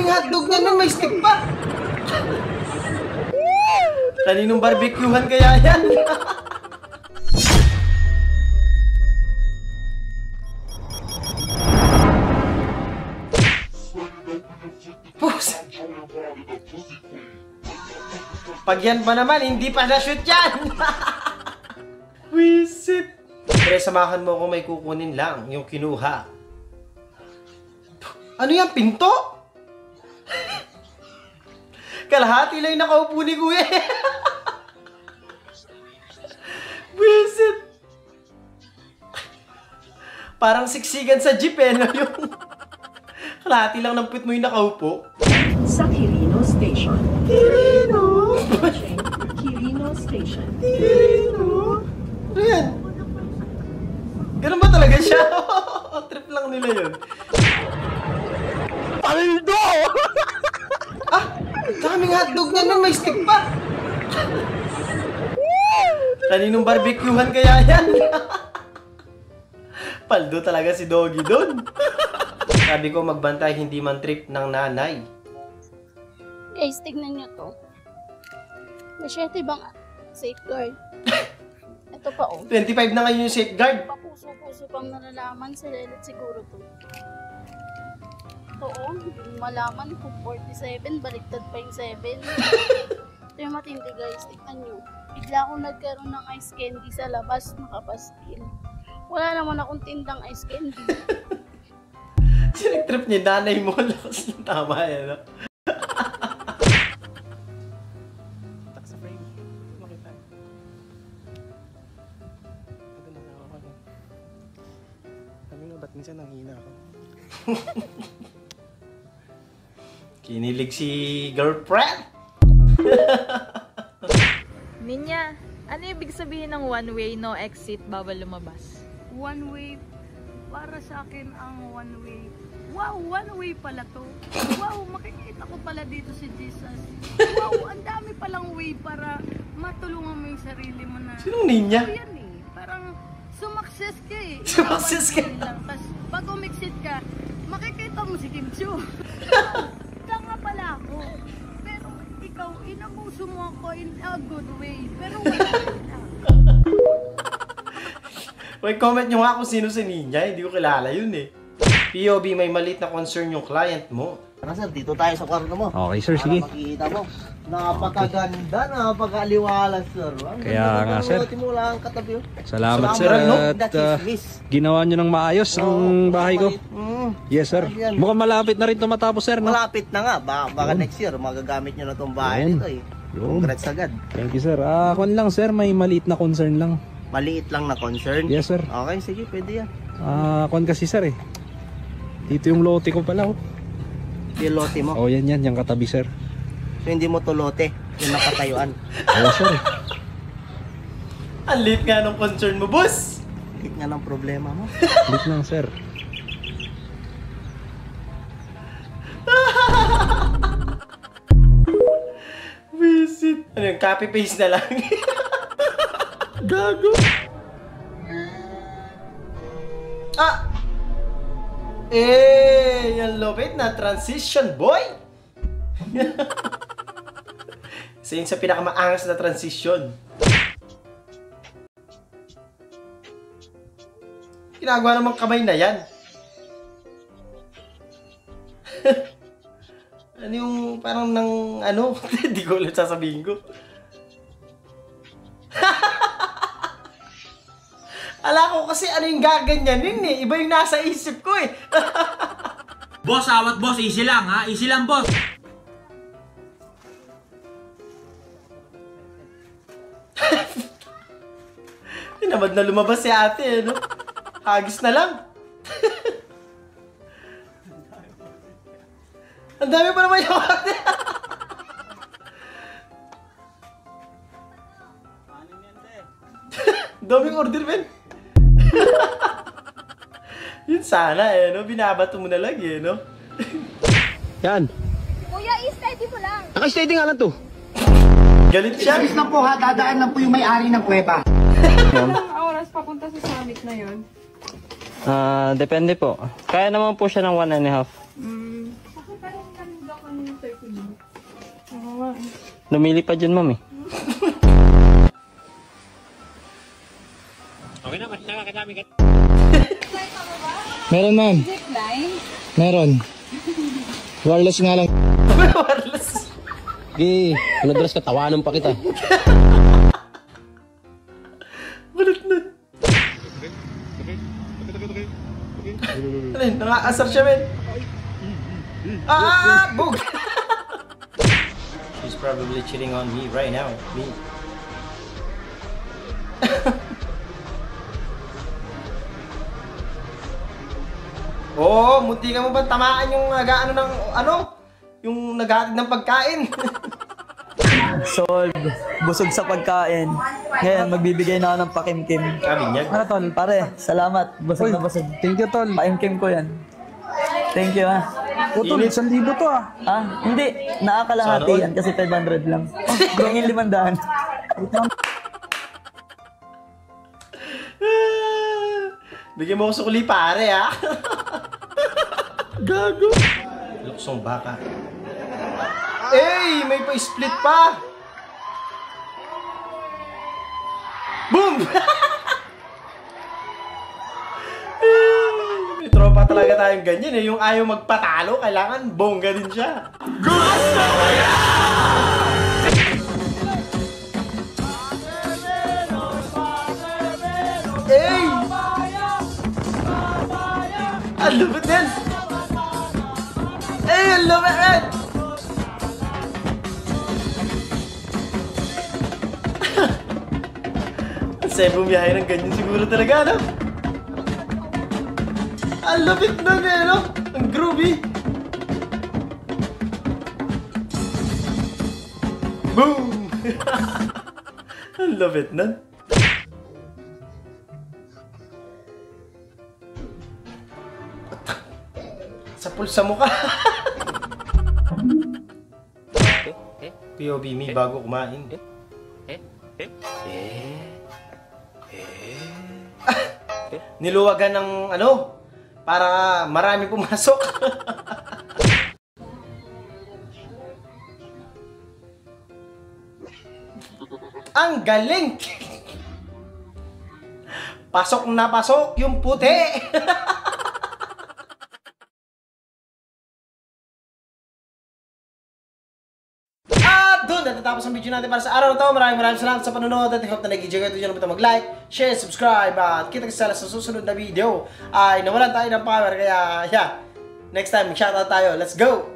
Daming hotdog na nun, may stick pa. Kaninong barbecuehan kaya yan? Pag yan pa naman, hindi pa na-shoot yan! Wisit! Pre, samahan mo ako, may kukunin lang yung kinuha. Ano yan, pinto? Kalahati lang yung nakaupo ni Kuya. Wisit! Parang siksigan sa jeep eh, no? Yung kalahati lang ng put mo yung nakaupo. Sa Quirino Station. Quirino! Quirino Station. Quirino! Ano yan? Ganun ba talaga siya? Trip lang nila yun. Paldo! Ah! Daming hotdog na nun, may stick pa! Kaninong barbecuehan kaya yan? Paldo talaga si Doggy doon. Sabi ko magbantay, hindi man trip ng nanay. Guys, tignan nyo to. Masyete bang safeguard? Ito pa oh. 25 na ngayon yung safeguard. Papuso-puso pang nalalaman sa lelet siguro to. Ito oh, hindi malaman kung 47, baliktad pa yung 7. Ito yung matindi guys, tignan nyo. Bigla akong nagkaroon ng ice candy sa labas, nakapastil. Wala naman akong tindang ice candy. Sinag-trip niya, nanay mo. Lakas ng tama yan, no? Sa frame, makita. Ito na ako. Sabi nga, ba't minsan nanghina ako? Kinilig si girlfriend. Ninya, ano ibig sabihin ng one way, no exit, bawal lumabas? One way, para sa akin ang one way. Wow, one way pala to. Wow, makikita ko pala dito si Jesus. Wow, ang dami palang way para matulungan mo yung sarili mo na. Sinong ninya? So yan eh, parang sumakses ka eh. Sumakses ka? Tapos pag umexit ka, makikita mo si Kim Chiu. Tanga pala ako. Pero ikaw, inabuso mo ako in a good way. Pero wala na. Wait, comment nyo nga kung sino si Ninya. Hindi ko kilala yun eh. POV, may maliit na concern yung client mo. Tara sir, dito tayo sa kwarto mo. Okay sir, sige. Para makikita mo. Napakaganda, napakaliwalas sir. Kaya nga sir. Mo lang katabi. Salamat sir at ginawa nyo ng maayos ang bahay ko. Yes sir. Mukhang malapit na rin ito matapos sir, no? Malapit na nga. Baka next year magagamit nyo na itong bahay nito eh. Congrats agad. Thank you sir. Kung lang sir, may maliit na concern lang. Maliit lang na concern? Yes sir. Okay, sige, pwede yan. Kung kasi sir eh. Dito yung lote ko pala oh. Yung lote mo? Oh yan, yung katabi sir. So hindi mo to lote, yung nakatayuan? Oo sir eh. Ang liit nga ng concern mo, boss! Liit nga ng problema mo. Liit lang sir. Visit. Ano yung copy paste na lang? Gago. Ah! Yan lupit na transition, boy! Isa yun sa pinakamaangas na transition. Ginagawa namang kamay na yan. Ano yung parang nang ano? Hindi ko ulit sasabihin ko. Ala ko kasi ano yung gaganyanin eh. Iba yung nasa isip ko eh. Boss, awat boss. Easy lang ha. Easy lang boss. Tinamad na lumabas si ate eh, no? Hagis na lang. Ang dami pa naman yung ate. Daming order, men. Yun sana eh, no? Binabato mo na lang eh, no? Yan. Kuya, i-steady mo lang. Naka-steady nga lang to. Galit siya. Service na po ha, dadaan lang po yung may-ari ng kuweba. Ilang oras papunta sa summit na yun? Depende po. Kaya naman po siya ng 1.5. Lumilipad yun, ma'am eh. Okay na, masama ka namin. Meron, ma'am. Meron. Wireless nga lang. Wireless. Sige, pinadras ka, tawanan pa kita. Balat nun. Ano yun? Naka-asar siya, men. Bug! She's probably cheating on me right now. Me. Oh, munti ka mo ba tamaan yung nag-ano ng ano? Yung naghatid ng pagkain. Solve. Busog sa pagkain. Ngayon, magbibigay na ako ng pakimkim. Kabinyag. Ano, tol? Pare, salamat. Busog na busog. Thank you, tol. Pakimkim ko yan. Thank you, ha. O, tol, 1,000 to ah. Hindi. Nakakalahati yan kasi 500 lang. Gawin 500. Bigyan mo ko sukli, pare, ha? Gago. Luksong baka. May pa-split pa! Boom! May tropa talaga tayong ganyan eh. Yung ayaw magpatalo, kailangan bongga din siya. Gusto mo ang lupit din! Ang lupit! Ang saya bumiyahe ng ganyan siguro talaga, no? Ang lupit nun eh, no? Ang groovy! Boom! Ang lupit nun. Sa pulsa mo ka. POV me bago kumain. Niluwagan ng ano para marami pumasok. Ang galing. Pasok na pasok yung puti. Doon natatapos ang video natin para sa araw na to. Maraming salamat sa panonood at I hope na nag-enjoy kayo. Diyan naman mag-like, share, subscribe at kita kita sa susunod na video. Ay nawalan tayo ng power kaya yeah, next time mag-shoutout tayo. Let's go!